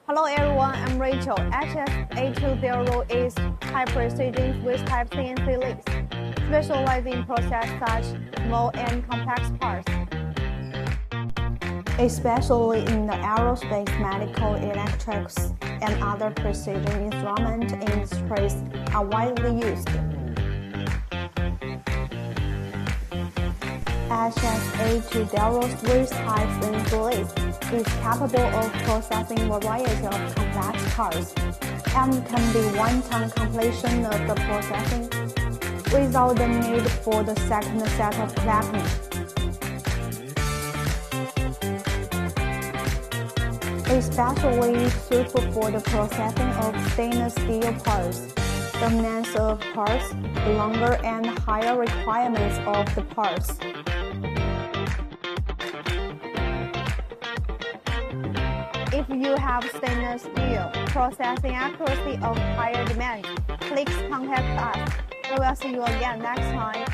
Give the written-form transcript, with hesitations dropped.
Hello everyone, I'm Rachel. HS-820 is high-precision Swiss-type CNC lathe, specializing in process such small and complex parts. Especially in the aerospace, medical, electrics, and other precision instrument industries are widely used. HS-820 Swiss-type CNC lathe is capable of processing a variety of complex parts and can be one-time completion of the processing without the need for the second set of clamping. Especially suitable for the processing of stainless steel parts. The mass of parts, the longer and higher requirements of the parts. If you have stainless steel processing accuracy of higher demand, please contact us. We will see you again next time.